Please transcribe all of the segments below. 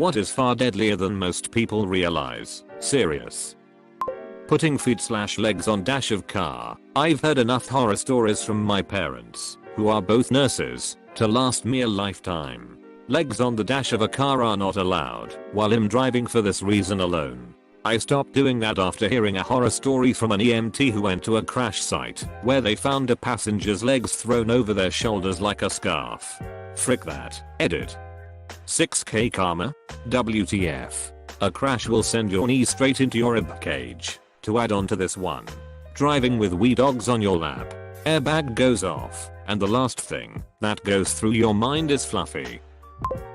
What is far deadlier than most people realize? Serious. Putting feet/legs on dash of car. I've heard enough horror stories from my parents, who are both nurses, to last me a lifetime. Legs on the dash of a car are not allowed while I'm driving for this reason alone. I stopped doing that after hearing a horror story from an EMT who went to a crash site where they found a passenger's legs thrown over their shoulders like a scarf. Frick that. Edit. 6k karma? WTF. A crash will send your knee straight into your ribcage. To add on to this one, driving with wee dogs on your lap, airbag goes off, and the last thing that goes through your mind is fluffy.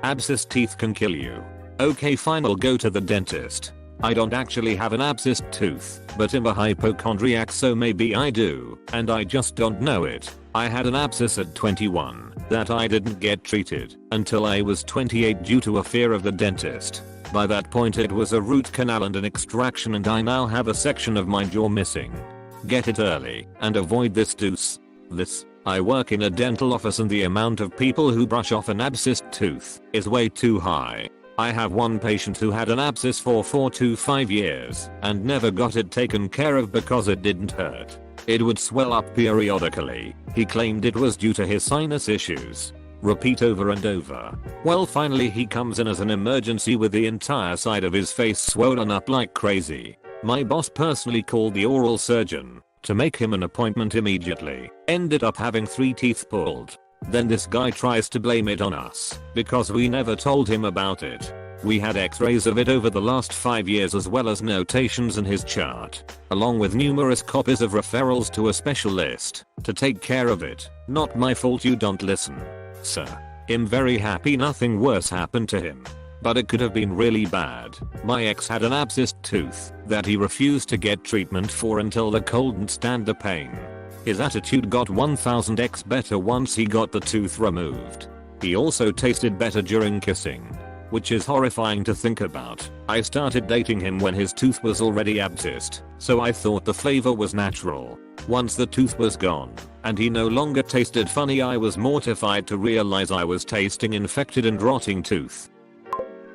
Abscess teeth can kill you. Okay fine, I'll go to the dentist. I don't actually have an abscess tooth, but I'm a hypochondriac, so maybe I do, and I just don't know it. I had an abscess at 21 that I didn't get treated until I was 28 due to a fear of the dentist. By that point it was a root canal and an extraction, and I now have a section of my jaw missing. Get it early and avoid this deuce. I work in a dental office and the amount of people who brush off an abscessed tooth is way too high. I have one patient who had an abscess for 4 to 5 years and never got it taken care of because it didn't hurt. It would swell up periodically. He claimed it was due to his sinus issues. Repeat over and over. Well, finally he comes in as an emergency with the entire side of his face swollen up like crazy. My boss personally called the oral surgeon to make him an appointment immediately. Ended up having 3 teeth pulled. Then this guy tries to blame it on us because we never told him about it. We had x-rays of it over the last 5 years as well as notations in his chart, along with numerous copies of referrals to a specialist to take care of it. Not my fault you don't listen, sir. I'm very happy nothing worse happened to him. But it could have been really bad. My ex had an abscessed tooth that he refused to get treatment for until the couldn't stand the pain. His attitude got 1000x better once he got the tooth removed. He also tasted better during kissing, which is horrifying to think about. I started dating him when his tooth was already abscessed, so I thought the flavor was natural. Once the tooth was gone, and he no longer tasted funny, I was mortified to realize I was tasting infected and rotting tooth.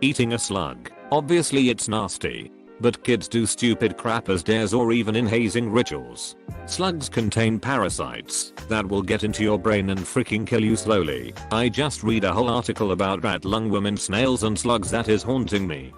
Eating a slug. Obviously it's nasty, but kids do stupid crap as dares or even in hazing rituals. Slugs contain parasites that will get into your brain and freaking kill you slowly. I just read a whole article about rat lungworm in snails and slugs that is haunting me.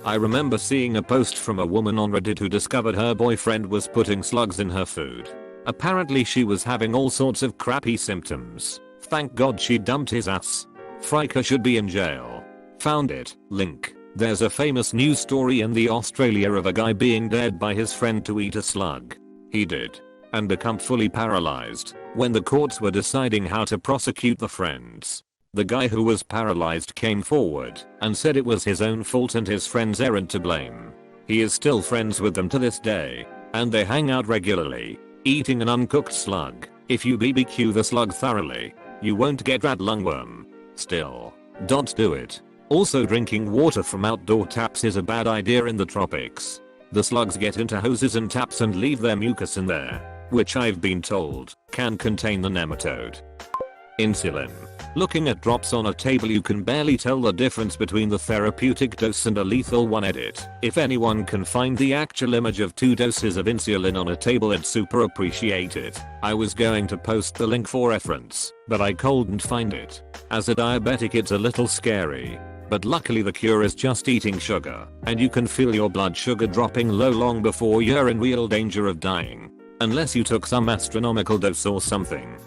I remember seeing a post from a woman on Reddit who discovered her boyfriend was putting slugs in her food. Apparently she was having all sorts of crappy symptoms. Thank God she dumped his ass. Fricker should be in jail. Found it. Link. There's a famous news story in the Australia of a guy being dared by his friend to eat a slug. He did. And become fully paralyzed. When the courts were deciding how to prosecute the friends, the guy who was paralyzed came forward and said it was his own fault and his friends aren't to blame. He is still friends with them to this day, and they hang out regularly, eating an uncooked slug. If you BBQ the slug thoroughly, you won't get rat lungworm. Still, don't do it. Also, drinking water from outdoor taps is a bad idea in the tropics. The slugs get into hoses and taps and leave their mucus in there, which I've been told can contain the nematode. Insulin. Looking at drops on a table, you can barely tell the difference between the therapeutic dose and a lethal one. Edit. If anyone can find the actual image of 2 doses of insulin on a table, I'd super appreciate it. I was going to post the link for reference, but I couldn't find it. As a diabetic it's a little scary. But luckily the cure is just eating sugar, and you can feel your blood sugar dropping low long before you're in real danger of dying. Unless you took some astronomical dose or something.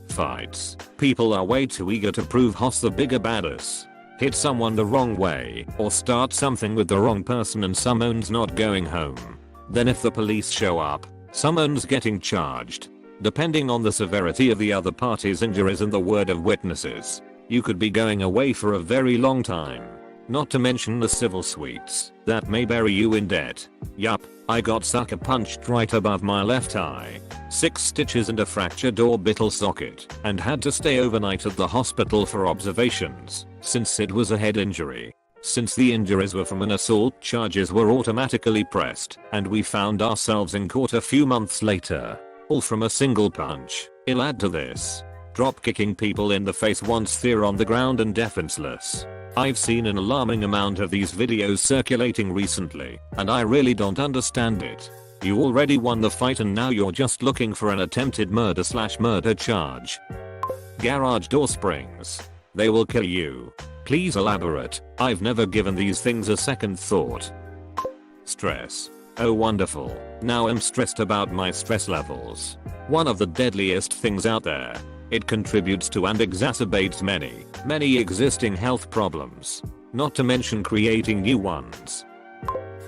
Fights. People are way too eager to prove who's the bigger badass. Hit someone the wrong way, or start something with the wrong person and someone's not going home. Then if the police show up, someone's getting charged. Depending on the severity of the other party's injuries and the word of witnesses, you could be going away for a very long time. Not to mention the civil suites that may bury you in debt. Yup, I got sucker punched right above my left eye. 6 stitches and a fractured orbital socket, and had to stay overnight at the hospital for observations, since it was a head injury. Since the injuries were from an assault, charges were automatically pressed, and we found ourselves in court a few months later. All from a single punch. I'll add to this. Drop kicking people in the face once they're on the ground and defenseless. I've seen an alarming amount of these videos circulating recently, and I really don't understand it. You already won the fight and now you're just looking for an attempted murder/murder charge. Garage door springs. They will kill you. Please elaborate. I've never given these things a second thought. Stress. Oh wonderful. Now I'm stressed about my stress levels. One of the deadliest things out there. It contributes to and exacerbates many existing health problems. Not to mention creating new ones.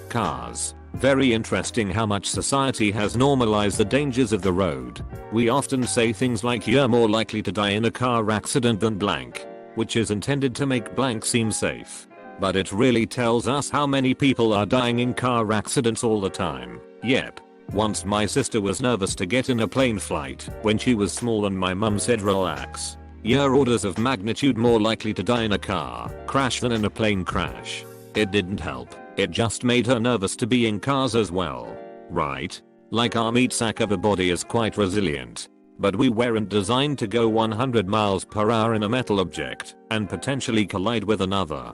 Cars. Very interesting how much society has normalized the dangers of the road. We often say things like you're more likely to die in a car accident than blank, which is intended to make blank seem safe. But it really tells us how many people are dying in car accidents all the time. Yep. Once my sister was nervous to get in a plane flight when she was small and my mum said relax. You're orders of magnitude more likely to die in a car crash than in a plane crash. It didn't help. It just made her nervous to be in cars as well. Right? Like our meat sack of a body is quite resilient. But we weren't designed to go 100 miles per hour in a metal object and potentially collide with another.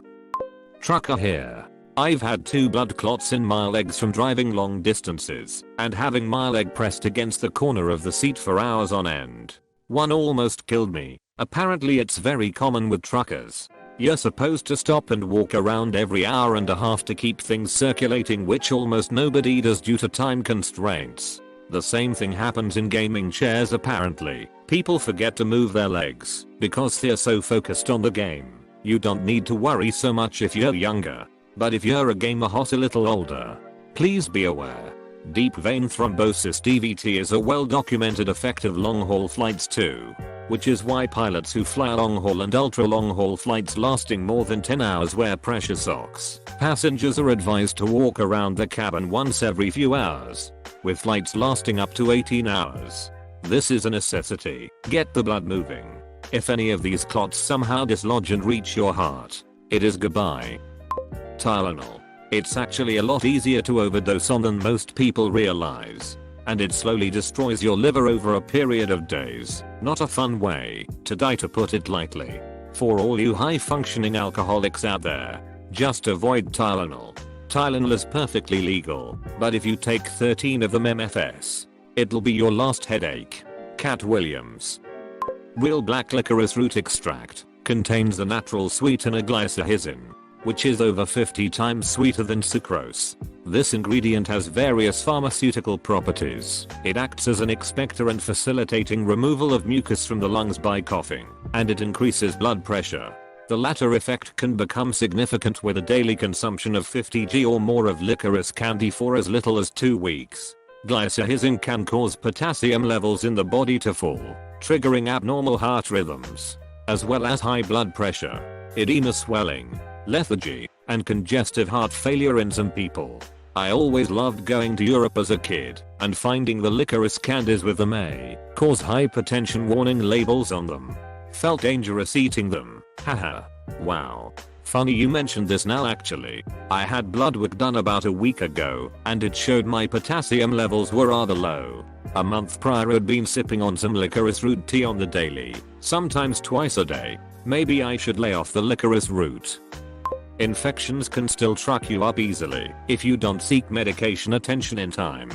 Trucker here. I've had 2 blood clots in my legs from driving long distances and having my leg pressed against the corner of the seat for hours on end. One almost killed me. Apparently it's very common with truckers. You're supposed to stop and walk around every hour and a half to keep things circulating, which almost nobody does due to time constraints. The same thing happens in gaming chairs apparently. People forget to move their legs because they're so focused on the game. You don't need to worry so much if you're younger. But if you're a gamer hot a little older, please be aware. Deep vein thrombosis DVT is a well-documented effect of long-haul flights too. Which is why pilots who fly long-haul and ultra-long-haul flights lasting more than 10 hours wear pressure socks. Passengers are advised to walk around the cabin once every few hours, with flights lasting up to 18 hours. This is a necessity. Get the blood moving. If any of these clots somehow dislodge and reach your heart, it is goodbye. Tylenol. It's actually a lot easier to overdose on than most people realize. And it slowly destroys your liver over a period of days. Not a fun way to die, to put it lightly. For all you high functioning alcoholics out there, just avoid Tylenol. Tylenol is perfectly legal, but if you take 13 of them MFS, it'll be your last headache. Cat Williams. Real black licorice root extract contains the natural sweetener glycyrrhizin, which is over 50 times sweeter than sucrose. This ingredient has various pharmaceutical properties. It acts as an expectorant, facilitating removal of mucus from the lungs by coughing, and it increases blood pressure. The latter effect can become significant with a daily consumption of 50 g or more of licorice candy for as little as 2 weeks. Glycyrrhizin can cause potassium levels in the body to fall, triggering abnormal heart rhythms, as well as high blood pressure, edema, swelling, lethargy, and congestive heart failure in some people. I always loved going to Europe as a kid and finding the licorice candies with the may cause hypertension warning labels on them. Felt dangerous eating them. Haha. Wow. Funny you mentioned this now actually. I had blood work done about a week ago and it showed my potassium levels were rather low. A month prior I'd been sipping on some licorice root tea on the daily, sometimes twice a day. Maybe I should lay off the licorice root. Infections can still truck you up easily if you don't seek medication attention in time.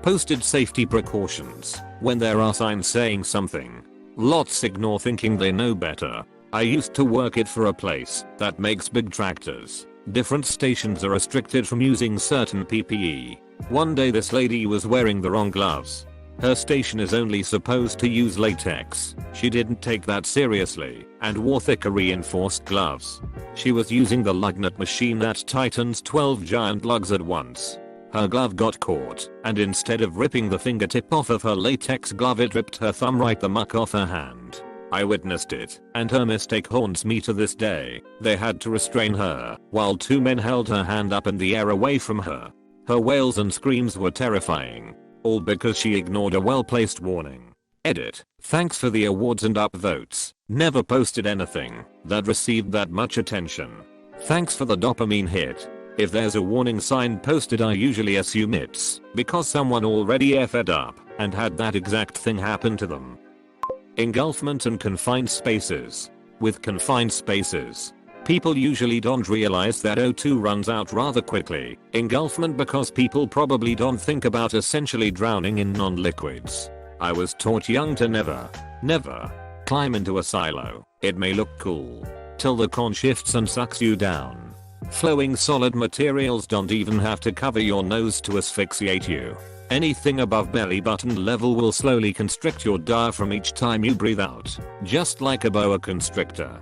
Posted safety precautions. When there are signs saying something, lots ignore thinking they know better. I used to work it for a place that makes big tractors. Different stations are restricted from using certain PPE. One day this lady was wearing the wrong gloves. Her station is only supposed to use latex. She didn't take that seriously and wore thicker reinforced gloves. She was using the lug nut machine that tightens 12 giant lugs at once. Her glove got caught, and instead of ripping the fingertip off of her latex glove, it ripped her thumb right the muck off her hand. I witnessed it, and her mistake haunts me to this day. They had to restrain her while 2 men held her hand up in the air away from her. Her wails and screams were terrifying, all because she ignored a well-placed warning. Edit. Thanks for the awards and upvotes. Never posted anything that received that much attention. Thanks for the dopamine hit. If there's a warning sign posted, I usually assume it's because someone already effed up and had that exact thing happen to them. engulfment and confined spaces. With confined spaces, people usually don't realize that O2 runs out rather quickly. Engulfment because people probably don't think about essentially drowning in non-liquids. I was taught young to never climb into a silo. It may look cool till the con shifts and sucks you down. Flowing solid materials don't even have to cover your nose to asphyxiate you. Anything above belly button level will slowly constrict your diaphragm each time you breathe out, just like a boa constrictor.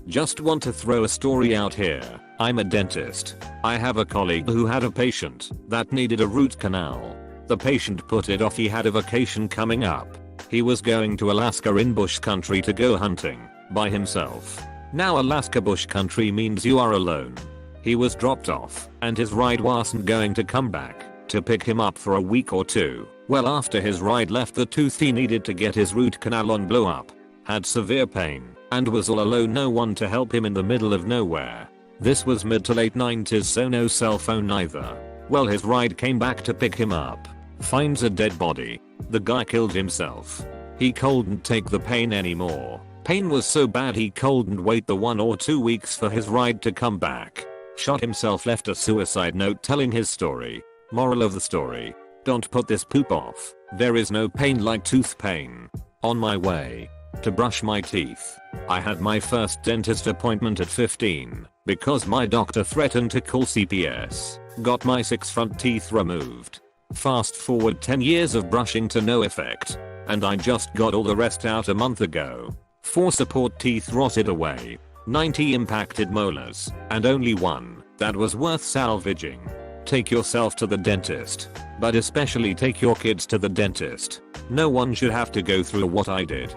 Just want to throw a story out here. I'm a dentist. I have a colleague who had a patient that needed a root canal. The patient put it off. He had a vacation coming up. He was going to Alaska in bush country to go hunting by himself. Now Alaska bush country means you are alone. He was dropped off and his ride wasn't going to come back to pick him up for a week or two. Well, after his ride left, the tooth he needed to get his root canal on blew up, had severe pain, and was all alone, no one to help him in the middle of nowhere. This was mid to late 90s, so no cell phone either. Well, his ride came back to pick him up, finds a dead body. The guy killed himself. He couldn't take the pain anymore. Pain was so bad he couldn't wait the 1 or 2 weeks for his ride to come back. Shot himself, left a suicide note telling his story. Moral of the story: don't put this poop off. There is no pain like tooth pain. On my way to brush my teeth, I had my first dentist appointment at 15 because my doctor threatened to call CPS. Got my 6 front teeth removed. Fast forward 10 years of brushing to no effect, and I just got all the rest out a month ago. 4 support teeth rotted away, 90 impacted molars, and only 1 that was worth salvaging. Take yourself to the dentist, but especially take your kids to the dentist. No one should have to go through what I did.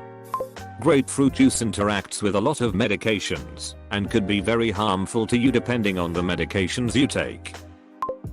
Grapefruit juice interacts with a lot of medications and could be very harmful to you depending on the medications you take.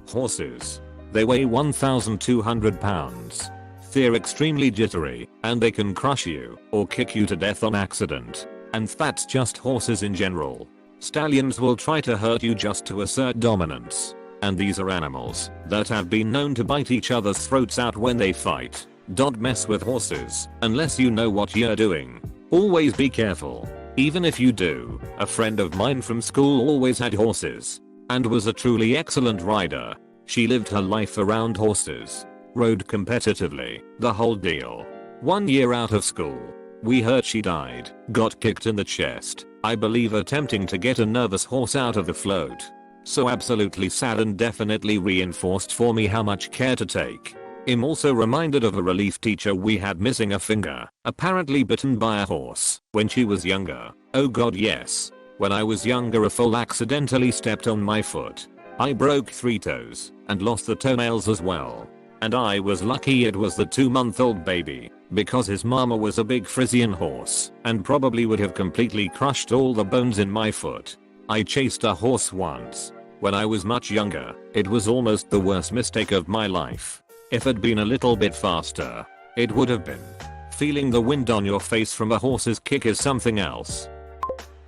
Horses. They weigh 1,200 pounds. They're extremely jittery, and they can crush you or kick you to death on accident. And that's just horses in general. Stallions will try to hurt you just to assert dominance. And these are animals that have been known to bite each other's throats out when they fight. Don't mess with horses unless you know what you're doing. Always be careful. Even if you do. A friend of mine from school always had horses and was a truly excellent rider. She lived her life around horses, rode competitively, the whole deal. 1 year out of school, we heard she died, got kicked in the chest, I believe attempting to get a nervous horse out of the float. So absolutely sad, and definitely reinforced for me how much care to take. I'm also reminded of a relief teacher we had missing a finger, apparently bitten by a horse, when she was younger. Oh god, yes. When I was younger, a foal accidentally stepped on my foot. I broke 3 toes and lost the toenails as well. And I was lucky it was the 2-month-old baby, because his mama was a big Frisian horse and probably would have completely crushed all the bones in my foot. I chased a horse once when I was much younger. It was almost the worst mistake of my life. If I'd been a little bit faster, it would have been. Feeling the wind on your face from a horse's kick is something else.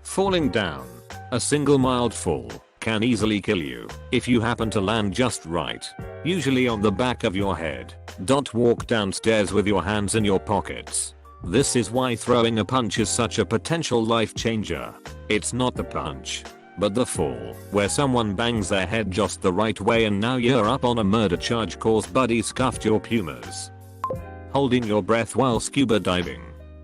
Falling down. A single mild fall can easily kill you if you happen to land just right, usually on the back of your head. Don't walk downstairs with your hands in your pockets. This is why throwing a punch is such a potential life changer. It's not the punch, but the fall, where someone bangs their head just the right way and now you're up on a murder charge cause buddy scuffed your pumas. Holding your breath while scuba diving.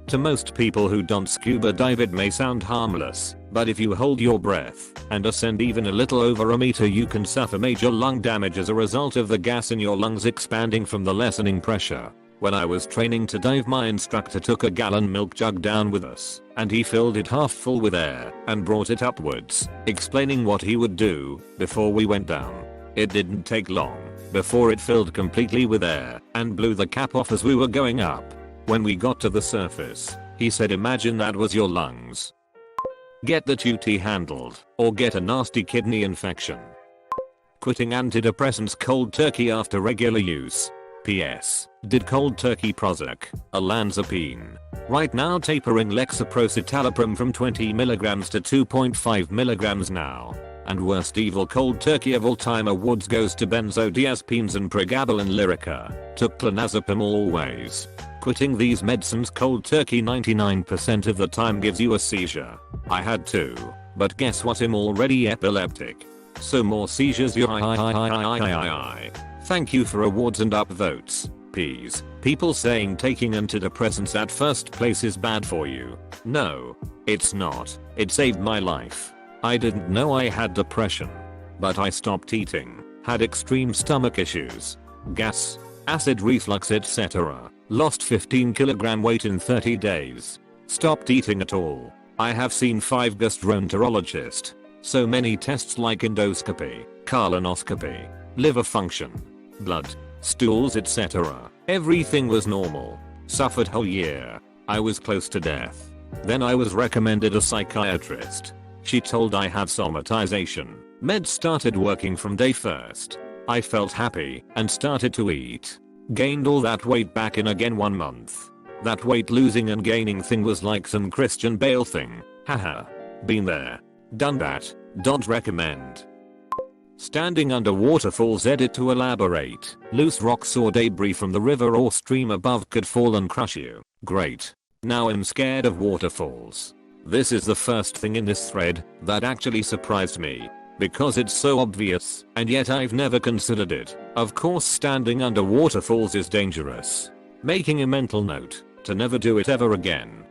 To most people who don't scuba dive, it may sound harmless, but if you hold your breath and ascend even a little over a meter, you can suffer major lung damage as a result of the gas in your lungs expanding from the lessening pressure. When I was training to dive, my instructor took a gallon milk jug down with us, and he filled it half full with air and brought it upwards, explaining what he would do before we went down. It didn't take long before it filled completely with air and blew the cap off as we were going up. When we got to the surface, he said, imagine that was your lungs. Get the duty handled, or get a nasty kidney infection. Quitting antidepressants cold turkey after regular use. PS. Did cold turkey Prozac, olanzapine. Right now tapering lexapro citalopram from 20 mg to 2.5 mg now. And worst evil cold turkey of all time awards goes to benzodiazepines and pregabalin lyrica. Took clonazepam always. Quitting these medicines cold turkey 99% of the time gives you a seizure. I had 2. But guess what, I'm already epileptic. So more seizures you Thank you for awards and upvotes. Peas. People saying taking antidepressants at first place is bad for you. No. It's not. It saved my life. I didn't know I had depression. But I stopped eating. Had extreme stomach issues. Gas. Acid reflux etc. Lost 15 kg weight in 30 days. Stopped eating at all. I have seen 5 gastroenterologists. So many tests like endoscopy, colonoscopy, liver function, blood, stools etc. Everything was normal. Suffered whole year. I was close to death. Then I was recommended a psychiatrist. She told I have somatization. Meds started working from day first. I felt happy and started to eat. Gained all that weight back in again 1 month. That weight losing and gaining thing was like some Christian Bale thing. Haha. Been there. Done that. Don't recommend. Standing under waterfalls edit to elaborate. Loose rocks or debris from the river or stream above could fall and crush you. Great. Now I'm scared of waterfalls. This is the first thing in this thread that actually surprised me. Because it's so obvious, and yet I've never considered it. Of course standing under waterfalls is dangerous. Making a mental note to never do it ever again.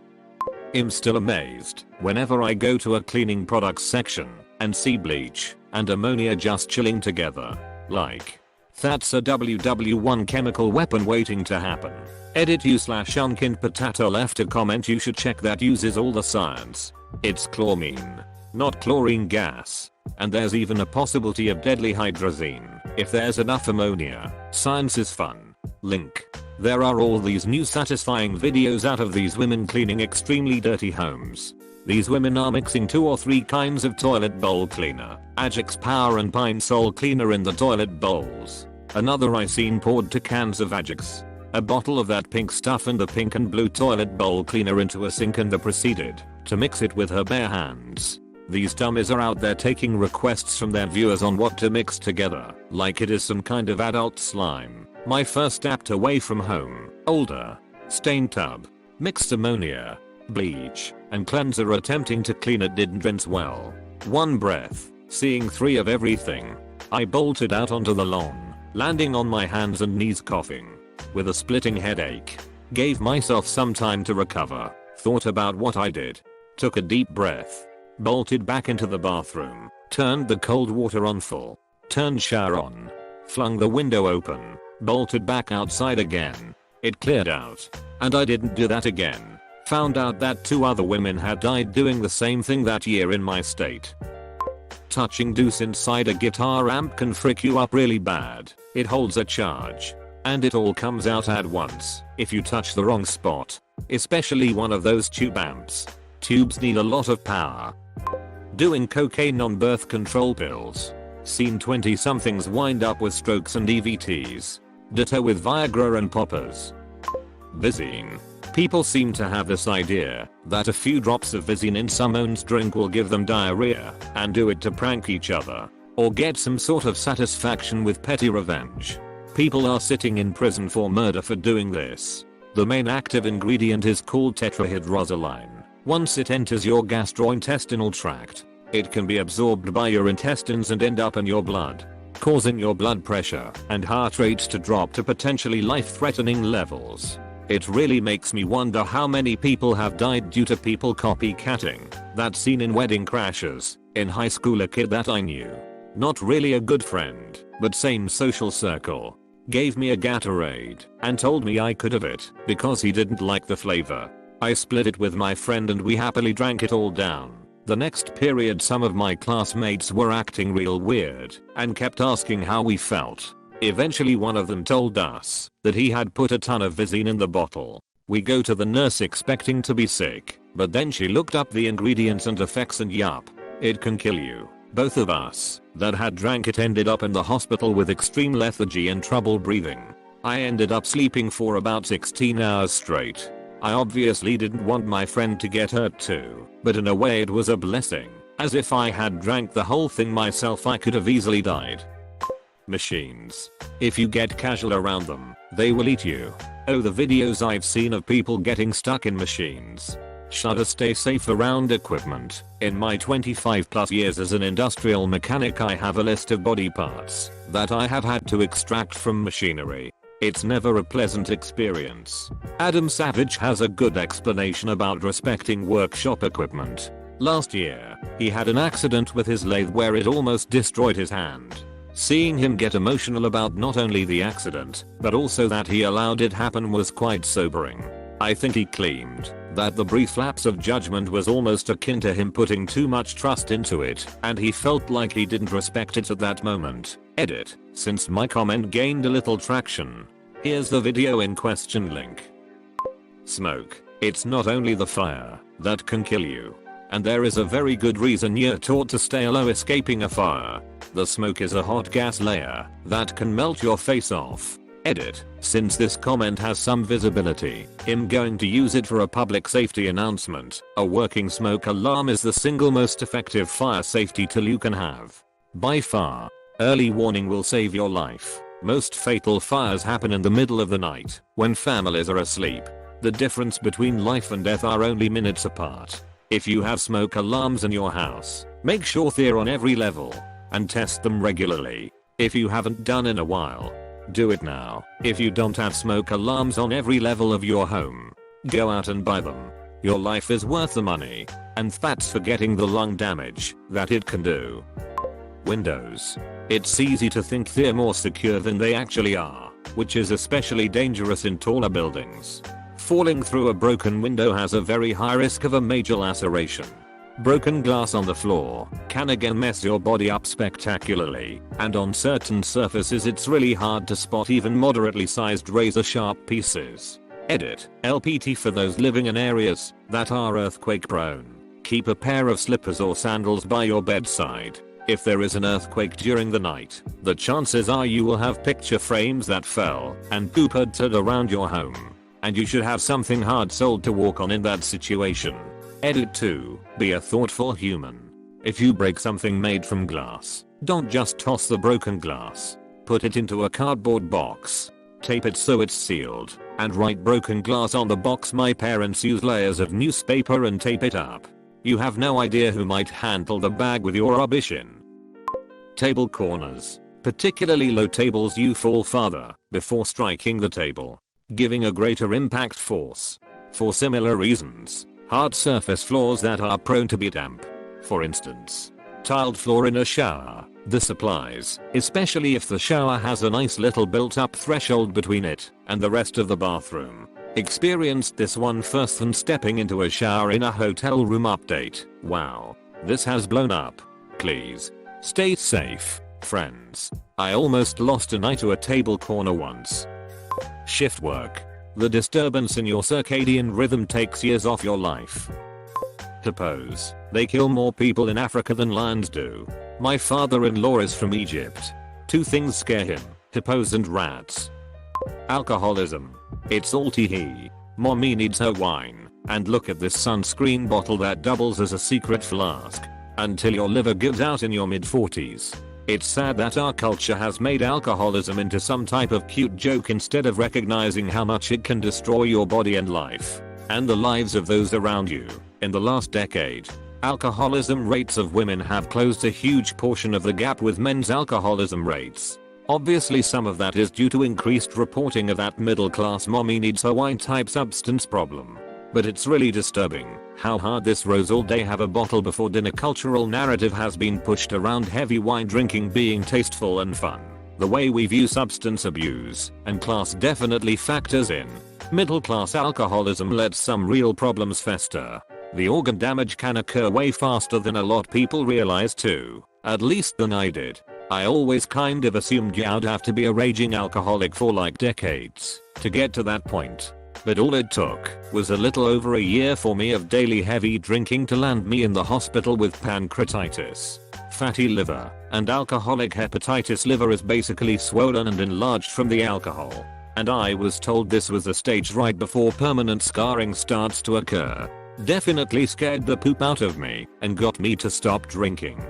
I'm still amazed whenever I go to a cleaning products section and see bleach and ammonia just chilling together. Like, that's a WW1 chemical weapon waiting to happen. Edit u/unkind potato left a comment you should check that uses all the science. It's chloramine, not chlorine gas. And there's even a possibility of deadly hydrazine if there's enough ammonia. Science is fun. Link. There are all these new satisfying videos out of these women cleaning extremely dirty homes. These women are mixing 2 or 3 kinds of toilet bowl cleaner, Ajax Power and Pine Sol cleaner in the toilet bowls. Another I seen poured 2 cans of Ajax, a bottle of that pink stuff and the pink and blue toilet bowl cleaner into a sink and proceeded to mix it with her bare hands. These dummies are out there taking requests from their viewers on what to mix together, like it is some kind of adult slime. My first apt away from home, older, stain tub, mixed ammonia, bleach, and cleanser attempting to clean it didn't rinse well. One breath, seeing 3 of everything. I bolted out onto the lawn, landing on my hands and knees coughing, with a splitting headache. Gave myself some time to recover, thought about what I did, took a deep breath. Bolted back into the bathroom, turned the cold water on full, turned shower on, flung the window open, bolted back outside again. It cleared out. And I didn't do that again. Found out that 2 other women had died doing the same thing that year in my state. Touching deuce inside a guitar amp can frick you up really bad. It holds a charge. And it all comes out at once if you touch the wrong spot. Especially one of those tube amps. Tubes need a lot of power. Doing cocaine on birth control pills. Seen 20 somethings wind up with strokes and EVTs. Ditto with Viagra and poppers. Visine. People seem to have this idea that a few drops of Visine in someone's drink will give them diarrhea and do it to prank each other or get some sort of satisfaction with petty revenge. People are sitting in prison for murder for doing this. The main active ingredient is called tetrahydrozoline. Once it enters your gastrointestinal tract, it can be absorbed by your intestines and end up in your blood, causing your blood pressure and heart rate to drop to potentially life-threatening levels. It really makes me wonder how many people have died due to people copycatting that scene in Wedding Crashers. In high school, a kid that I knew, not really a good friend, but same social circle, gave me a Gatorade and told me I could have it because he didn't like the flavor. I split it with my friend and we happily drank it all down. The next period some of my classmates were acting real weird and kept asking how we felt. Eventually one of them told us that he had put a ton of Visine in the bottle. We go to the nurse expecting to be sick, but then she looked up the ingredients and effects and yup, it can kill you. Both of us that had drank it ended up in the hospital with extreme lethargy and trouble breathing. I ended up sleeping for about 16 hours straight. I obviously didn't want my friend to get hurt too, but in a way it was a blessing. As if I had drank the whole thing myself, I could have easily died. Machines. If you get casual around them, they will eat you. Oh, the videos I've seen of people getting stuck in machines. Should stay safe around equipment. In my 25 plus years as an industrial mechanic, I have a list of body parts that I have had to extract from machinery. It's never a pleasant experience. Adam Savage has a good explanation about respecting workshop equipment. Last year, he had an accident with his lathe where it almost destroyed his hand. Seeing him get emotional about not only the accident, but also that he allowed it happen was quite sobering. I think he claimed that the brief lapse of judgment was almost akin to him putting too much trust into it, and he felt like he didn't respect it at that moment. Edit. Since my comment gained a little traction, here's the video in question link. Smoke. It's not only the fire that can kill you. And there is a very good reason you're taught to stay low escaping a fire. The smoke is a hot gas layer that can melt your face off. Edit. Since this comment has some visibility, I'm going to use it for a public safety announcement. A working smoke alarm is the single most effective fire safety tool you can have. By far. Early warning will save your life. Most fatal fires happen in the middle of the night, when families are asleep. The difference between life and death are only minutes apart. If you have smoke alarms in your house, make sure they're on every level and test them regularly. If you haven't done in a while, do it now. If you don't have smoke alarms on every level of your home, go out and buy them. Your life is worth the money, and that's forgetting the lung damage that it can do. Windows. It's easy to think they're more secure than they actually are, which is especially dangerous in taller buildings. Falling through a broken window has a very high risk of a major laceration. Broken glass on the floor can again mess your body up spectacularly, and on certain surfaces it's really hard to spot even moderately sized razor sharp pieces. Edit. LPT for those living in areas that are earthquake prone. Keep a pair of slippers or sandals by your bedside. If there is an earthquake during the night, the chances are you will have picture frames that fell and poopered around your home. And you should have something hard-soled to walk on in that situation. Edit 2. Be a thoughtful human. If you break something made from glass, don't just toss the broken glass. Put it into a cardboard box. Tape it so it's sealed, and write broken glass on the box. My parents use layers of newspaper and tape it up. You have no idea who might handle the bag with your rubbish in. Table corners. Particularly low tables, you fall farther before striking the table, giving a greater impact force. For similar reasons, hard surface floors that are prone to be damp. For instance, tiled floor in a shower. This applies, especially if the shower has a nice little built-up threshold between it and the rest of the bathroom. Experienced this one first when stepping into a shower in a hotel room. Update. Wow. This has blown up. Please. Stay safe, friends. I almost lost an eye to a table corner once. Shift work. The disturbance in your circadian rhythm takes years off your life. Hippos. They kill more people in Africa than lions do. My father-in-law is from Egypt. Two things scare him: hippos and rats. Alcoholism. It's all tee-hee. Mommy needs her wine. And look at this sunscreen bottle that doubles as a secret flask. Until your liver gives out in your mid-40s. It's sad that our culture has made alcoholism into some type of cute joke instead of recognizing how much it can destroy your body and life, and the lives of those around you. In the last decade, alcoholism rates of women have closed a huge portion of the gap with men's alcoholism rates. Obviously some of that is due to increased reporting of that middle-class mommy needs her wine type substance problem. But it's really disturbing how hard this rose all day have a bottle before dinner cultural narrative has been pushed around heavy wine drinking being tasteful and fun. The way we view substance abuse and class definitely factors in. Middle class alcoholism lets some real problems fester. The organ damage can occur way faster than a lot people realize too. At least than I did. I always kind of assumed you'd have to be a raging alcoholic for like decades to get to that point. But all it took was a little over a year for me of daily heavy drinking to land me in the hospital with pancreatitis, fatty liver, and alcoholic hepatitis. Liver is basically swollen and enlarged from the alcohol. And I was told this was the stage right before permanent scarring starts to occur. Definitely scared the poop out of me and got me to stop drinking.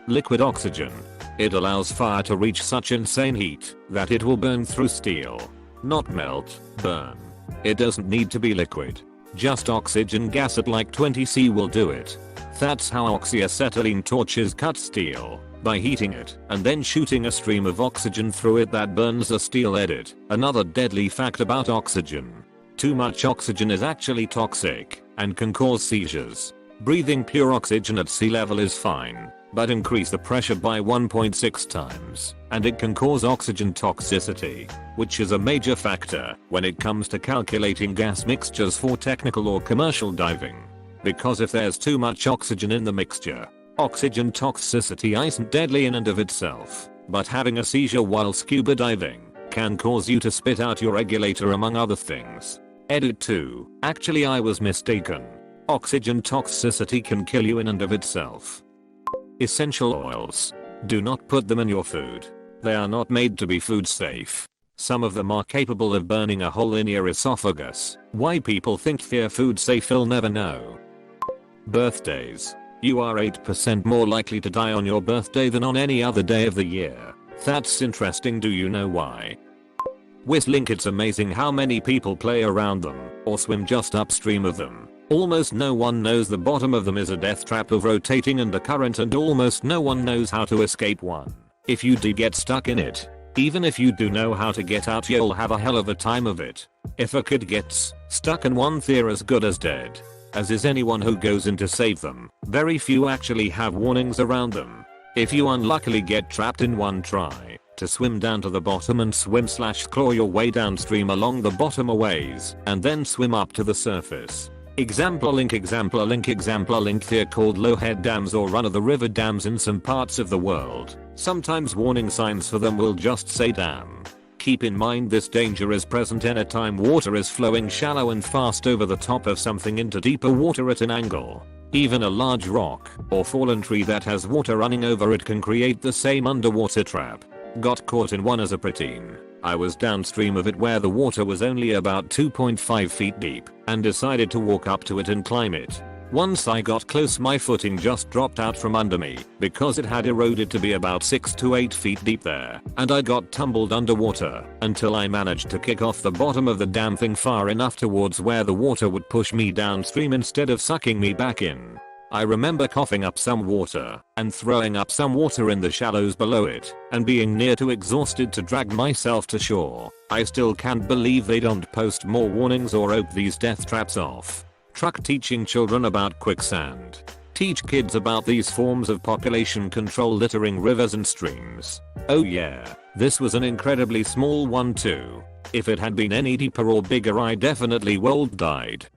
Liquid oxygen. It allows fire to reach such insane heat that it will burn through steel. Not melt, burn. It doesn't need to be liquid. Just oxygen gas at like 20 C will do it. That's how oxyacetylene torches cut steel, by heating it and then shooting a stream of oxygen through it that burns the steel edit. Another deadly fact about oxygen. Too much oxygen is actually toxic and can cause seizures. Breathing pure oxygen at sea level is fine, but increase the pressure by 1.6 times and it can cause oxygen toxicity, which is a major factor when it comes to calculating gas mixtures for technical or commercial diving. Because if there's too much oxygen in the mixture, oxygen toxicity isn't deadly in and of itself, but having a seizure while scuba diving can cause you to spit out your regulator among other things. Edit 2. Actually I was mistaken. Oxygen toxicity can kill you in and of itself. Essential oils. Do not put them in your food. They are not made to be food safe. Some of them are capable of burning a hole in your esophagus. Why people think they're food safe you'll never know. Birthdays. You are 8% more likely to die on your birthday than on any other day of the year. That's interesting. Do you know why? Whistling. It's amazing how many people play around them or swim just upstream of them. Almost no one knows the bottom of them is a death trap of rotating undercurrent and almost no one knows how to escape one. If you do get stuck in it, even if you do know how to get out you'll have a hell of a time of it. If a kid gets stuck in one they're as good as dead. As is anyone who goes in to save them. Very few actually have warnings around them. If you unluckily get trapped in one, try to swim down to the bottom and swim/claw your way downstream along the bottom a ways and then swim up to the surface. Example link. They're called low-head dams or run-of-the-river dams in some parts of the world. Sometimes warning signs for them will just say dam. Keep in mind this danger is present anytime water is flowing shallow and fast over the top of something into deeper water at an angle. Even a large rock or fallen tree that has water running over it can create the same underwater trap. Got caught in one as a preteen. I was downstream of it where the water was only about 2.5 feet deep and decided to walk up to it and climb it. Once I got close my footing just dropped out from under me because it had eroded to be about 6 to 8 feet deep there and I got tumbled underwater until I managed to kick off the bottom of the damn thing far enough towards where the water would push me downstream instead of sucking me back in. I remember coughing up some water and throwing up some water in the shallows below it and being near too exhausted to drag myself to shore. I still can't believe they don't post more warnings or open these death traps off. Truck. Teaching children about quicksand. Teach kids about these forms of population control littering rivers and streams. Oh yeah, this was an incredibly small one too. If it had been any deeper or bigger I definitely would died.